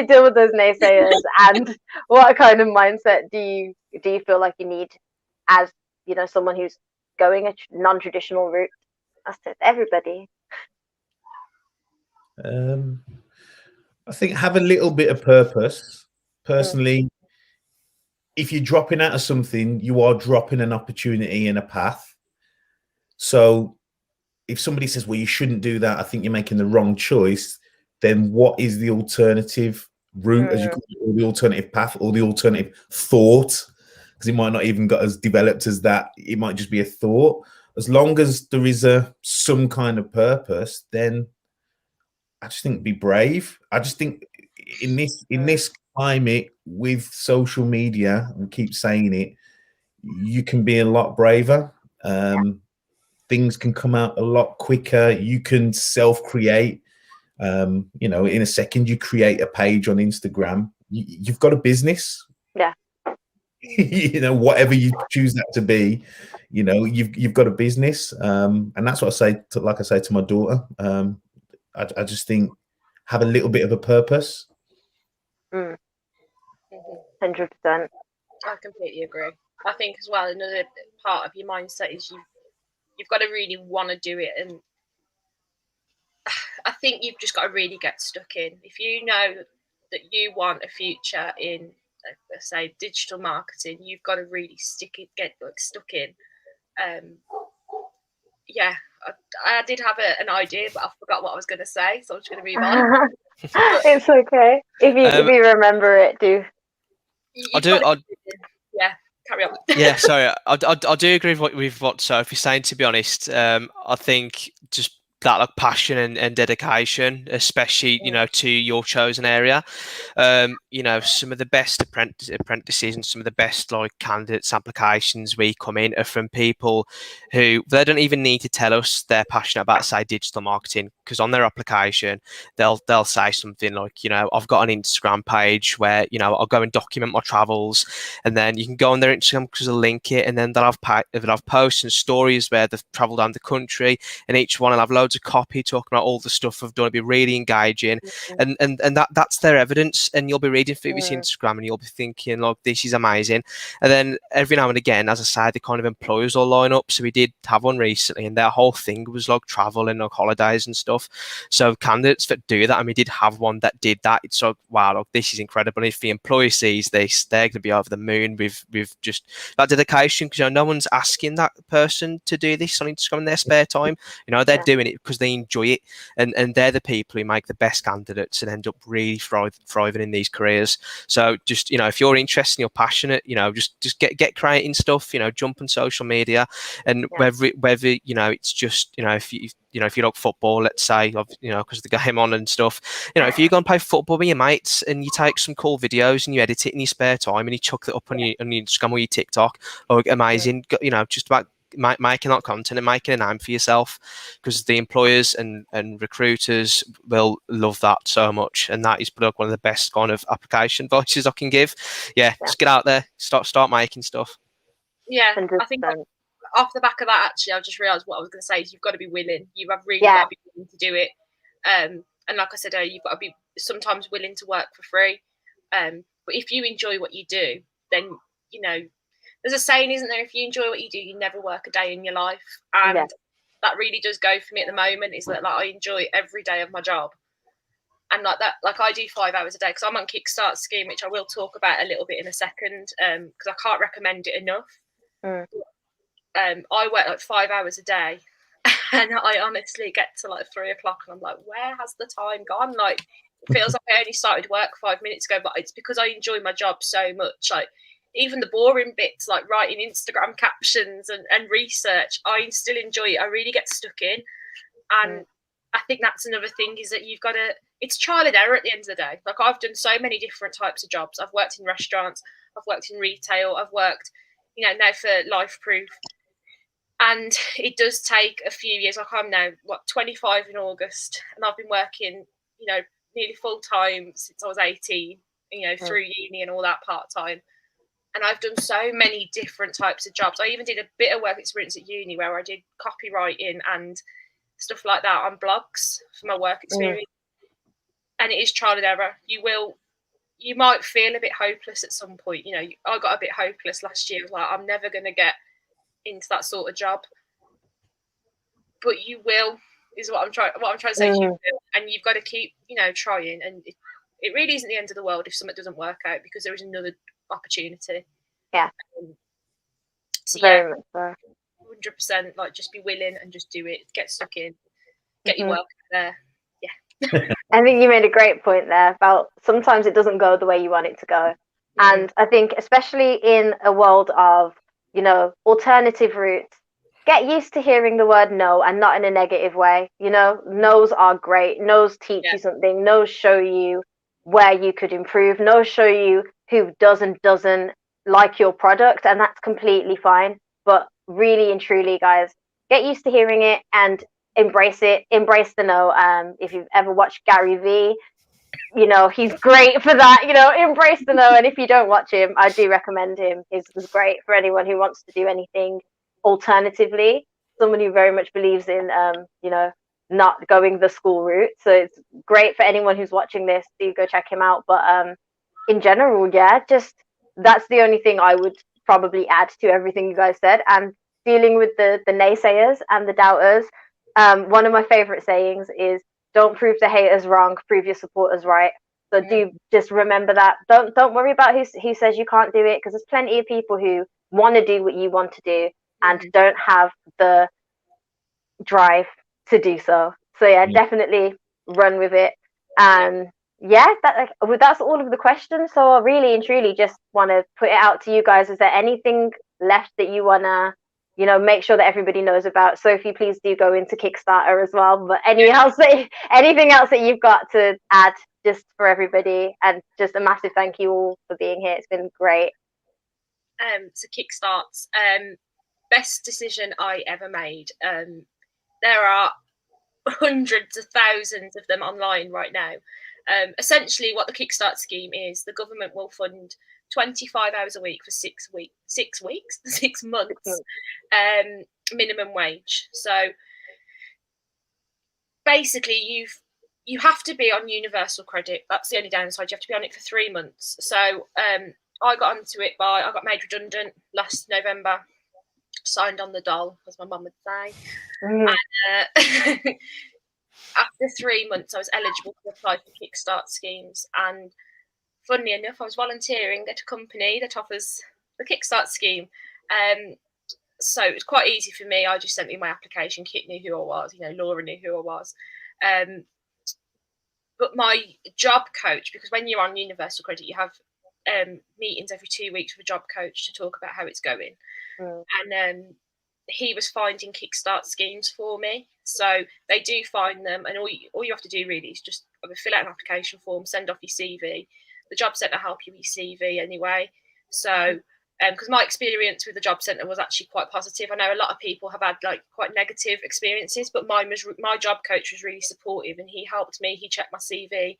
deal with those naysayers? And what kind of mindset do you feel like you need as someone who's going a non-traditional route? That's to everybody. I think have a little bit of purpose. Personally, if you're dropping out of something, you are dropping an opportunity and a path. So if somebody says, well, you shouldn't do that, I think you're making the wrong choice, then what is the alternative route, as you call it, or the alternative path, or the alternative thought? Because it might not even got as developed as that. It might just be a thought. As long as there is some kind of purpose, then I just think be brave. I just think in this climate with social media, and keep saying it, you can be a lot braver. Things can come out a lot quicker. You can self-create. In a second, you create a page on Instagram. You've got a business. Yeah. Whatever you choose that to be, you've got a business. And that's what I say to my daughter. I just think have a little bit of a purpose. 100%. I completely agree. I think as well, another part of your mindset is you've got to really want to do it, and I think you've just got to really get stuck in. If you know that you want a future in, let's say, digital marketing, you've got to really get stuck in. I did have an idea, but I forgot what I was going to say, so I'm just going to move on. It's okay. If you remember it, do. Yeah, carry on. Yeah, sorry. I do agree with what Sophie's saying, to be honest. I think just that passion and dedication, especially to your chosen area. Some of the best apprentices and some of the best candidates applications we come in are from people who they don't even need to tell us they're passionate about, say, digital marketing, because on their application they'll say something like, I've got an Instagram page where I'll go and document my travels, and then you can go on their Instagram because they'll link it, and then they'll have posts and stories where they've travelled around the country, and each one will have loads of copy talking about all the stuff I've done. It'll be really engaging, and that's their evidence. And you'll be reading through this Instagram and you'll be thinking, this is amazing. And then every now and again, as I say, the kind of employers will line up. So we did have one recently, and their whole thing was travel and holidays and stuff. So candidates that do that, and we did have one that did that, it's wow, this is incredible. And if the employer sees this, they're going to be over the moon with just that dedication, because no one's asking that person to do this on Instagram in their spare time. They're doing it because they enjoy it, and they're the people who make the best candidates and end up really thriving in these careers. So just if you're interested and you're passionate, just get creating stuff, jump on social media, and whether it's just if you like football, let's say, because of the game on and stuff, if you go and play football with your mates and you take some cool videos and you edit it in your spare time and you chuck it up on your Instagram or your TikTok, amazing, just about making that content and making a name for yourself, because the employers and recruiters will love that so much. And that is one of the best kind of application voices I can give. Just get out there, start making stuff. 100%. I think off the back of that, actually, I just realised what I was going to say is you've got to be willing. You have really got to be willing to do it. And like I said earlier, you've got to be sometimes willing to work for free. But if you enjoy what you do, then there's a saying, isn't there? If you enjoy what you do, you never work a day in your life. And that really does go for me at the moment, is that I enjoy every day of my job. And I do 5 hours a day because I'm on Kickstart scheme, which I will talk about a little bit in a second, because I can't recommend it enough. I work 5 hours a day, and I honestly get to 3 o'clock and I'm like, where has the time gone? It feels like I only started work 5 minutes ago, but it's because I enjoy my job so much. Even the boring bits, like writing Instagram captions and research, I still enjoy it. I really get stuck in. And I think that's another thing, is that you've got to, it's trial and error at the end of the day. I've done so many different types of jobs. I've worked in restaurants, I've worked in retail, I've worked, now for Life Proof. And it does take a few years. Like I'm now 25 in August, and I've been working, nearly full time since I was 18. Through uni and all that part time. And I've done so many different types of jobs. I even did a bit of work experience at uni where I did copywriting and stuff like that on blogs for my work experience. And it is trial and error. You might feel a bit hopeless at some point. I got a bit hopeless last year. Like, I'm never going to get into that sort of job. But you will, is what I'm trying to say. You will, and you've got to keep, trying. And it really isn't the end of the world if something doesn't work out, because there is another opportunity. Yeah. So very much so. 100%. Like, just be willing and just do it. Get stuck in. Get your work there. Yeah. I think you made a great point there about sometimes it doesn't go the way you want it to go. And I think especially in a world of, alternative routes, get used to hearing the word no, and not in a negative way. No's are great. No's teach you something. No's show you where you could improve. No's show you who doesn't like your product, and that's completely fine. But really and truly, guys, get used to hearing it and embrace it. Embrace the no. If you've ever watched Gary Vee, he's great for that. Embrace the no. And if you don't watch him, I do recommend him. He's great for anyone who wants to do anything alternatively. Someone who very much believes in not going the school route. So it's great for anyone who's watching this. Do go check him out. But in general, just that's the only thing I would probably add to everything you guys said. And dealing with the naysayers and the doubters, one of my favorite sayings is, don't prove the haters wrong, prove your supporters right. So do just remember that. Don't worry about who says you can't do it, because there's plenty of people who want to do what you want to do and don't have the drive to do so. So definitely run with it. And that's all of the questions. So I really and truly just want to put it out to you guys. Is there anything left that you want to make sure that everybody knows about? Sophie, please do go into Kickstarter as well. But anything else that you've got to add just for everybody? And just a massive thank you all for being here. It's been great. So Kickstarts, best decision I ever made. There are hundreds of thousands of them online right now. Essentially, what the Kickstart scheme is, the government will fund 25 hours a week for 6 months, minimum wage. So basically, you have to be on universal credit. That's the only downside. You have to be on it for 3 months. So I got onto it I got made redundant last November. Signed on the doll, as my mum would say. And after 3 months, I was eligible to apply for Kickstart schemes. And funnily enough, I was volunteering at a company that offers the Kickstart scheme. So it was quite easy for me. I just sent in my application. Kit knew who I was. Laura knew who I was. But my job coach, because when you're on universal credit, you have meetings every 2 weeks with a job coach to talk about how it's going. And he was finding Kickstart schemes for me. So they do find them, and all you have to do really is just fill out an application form, send off your CV. The job centre help you with your CV anyway. So because my experience with the job centre was actually quite positive. I know a lot of people have had quite negative experiences, but my job coach was really supportive, and he helped me. He checked my CV,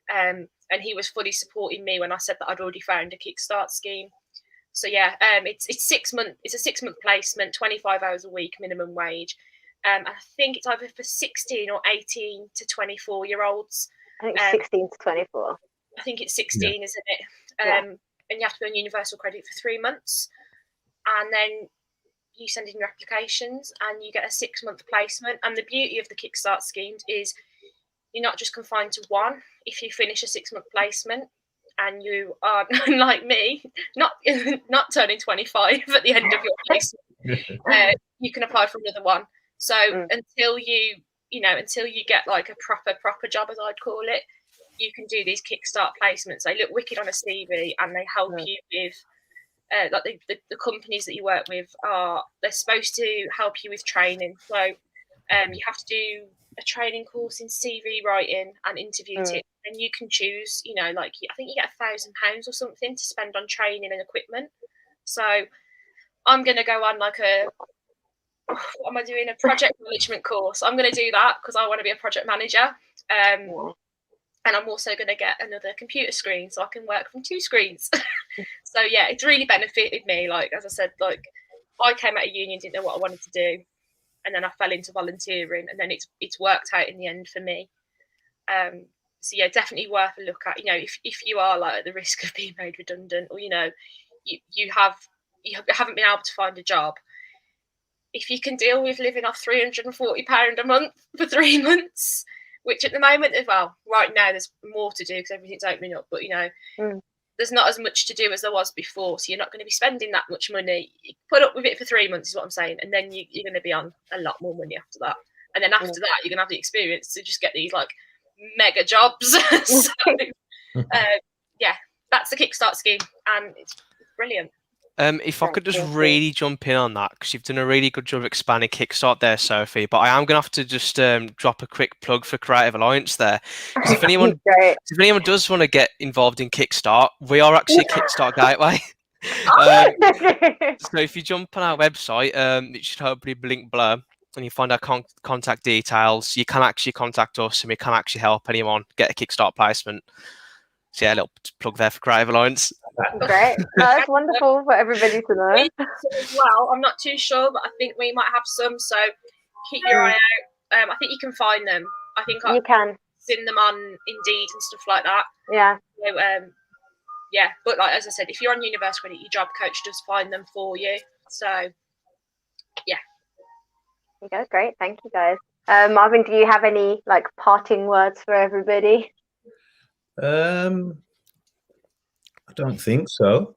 and he was fully supporting me when I said that I'd already found a Kickstart scheme. So it's 6 months. It's a 6 month placement, 25 hours a week, minimum wage. I think it's either for 16 or 18 to 24-year-olds. I think it's 16 to 24. I think it's 16, isn't it? And you have to be on universal credit for 3 months, and then you send in your applications, and you get a 6 month placement. And the beauty of the Kickstart schemes is you're not just confined to one. If you finish a 6 month placement, and you are like me, not turning 25 at the end of your placement, you can apply for another one. So until you get a proper job, as I'd call it, you can do these Kickstart placements. They look wicked on a CV, and they help you with the companies that you work with they're supposed to help you with training. So you have to do a training course in CV writing and interview tips, and you can choose, I think you get £1,000 or something to spend on training and equipment. So I'm going to go on what am I doing? A project management course. I'm going to do that because I want to be a project manager. And I'm also going to get another computer screen so I can work from 2 screens. So yeah, it's really benefited me. Like, as I said, like I came out of uni and didn't know what I wanted to do, and then I fell into volunteering, and then it's worked out in the end for me. So yeah, definitely worth a look at. You know, if you are like at the risk of being made redundant, or you know, you haven't been able to find a job, if you can deal with living off £340 a month for 3 months, which at the moment, well, right now there's more to do because everything's opening up, but you know, there's not as much to do as there was before, so you're not going to be spending that much money. You put up with it for 3 months is what I'm saying, and then you're going to be on a lot more money after that. And then after that, you're going to have the experience to just get these like mega jobs. So, yeah, that's the Kickstart scheme, and it's brilliant. If I could just really jump in on that, because you've done a really good job expanding Kickstart there, Sophie, but I am going to have to just drop a quick plug for Creative Alliance there. Because if anyone does want to get involved in Kickstart, we are actually a Kickstart gateway. So if you jump on our website, it should hopefully link below, and you find our contact details. You can actually contact us, and we can actually help anyone get a Kickstart placement. So yeah, a little plug there for Creative Alliance. Great. That's wonderful for everybody to know. Well, I'm not too sure, but I think we might have some, so keep your eye out. I think you can find them. I think you can seen them on Indeed and stuff like that. Yeah. So, yeah, but like as I said, if you're on Universal Credit, your job coach does find them for you. So, yeah. There you go. Great. Thank you, guys. Marvin, do you have any like parting words for everybody? I don't think so.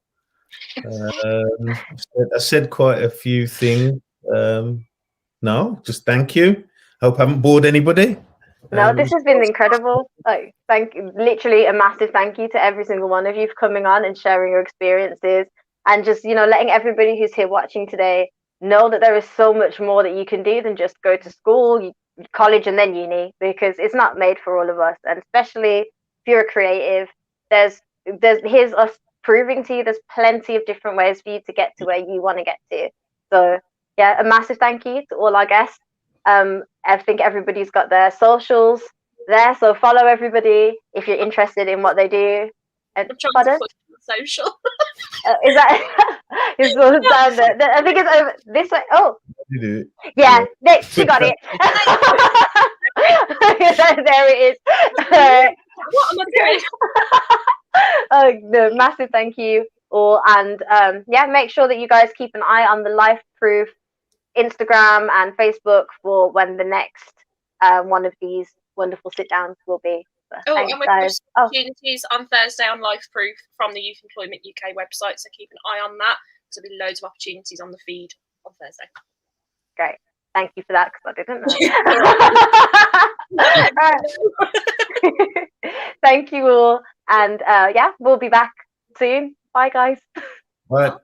I said quite a few things. No, just thank you. Hope I haven't bored anybody. No, this has been incredible. Like, literally a massive thank you to every single one of you for coming on and sharing your experiences, and just, you know, letting everybody who's here watching today know that there is so much more that you can do than just go to school, college, and then uni, because it's not made for all of us. And especially if you're a creative, here's us proving to you there's plenty of different ways for you to get to where you want to get to. So yeah, a massive thank you to all our guests. I think everybody's got their socials there, so follow everybody if you're interested in what they do. I'm trying to put social. Is that it's all down there? I think it's over this way. Oh, you do. Yeah, she got it. There it is. What am I doing? No, massive thank you all, and yeah, make sure that you guys keep an eye on the Life Proof Instagram and Facebook for when the next one of these wonderful sit downs will be. And we're posting opportunities on Thursday on Life Proof from the Youth Employment UK website, so keep an eye on that. There'll be loads of opportunities on the feed on Thursday. Great, thank you for that, because I didn't know. Thank you all, and yeah, we'll be back soon. Bye, guys. Bye.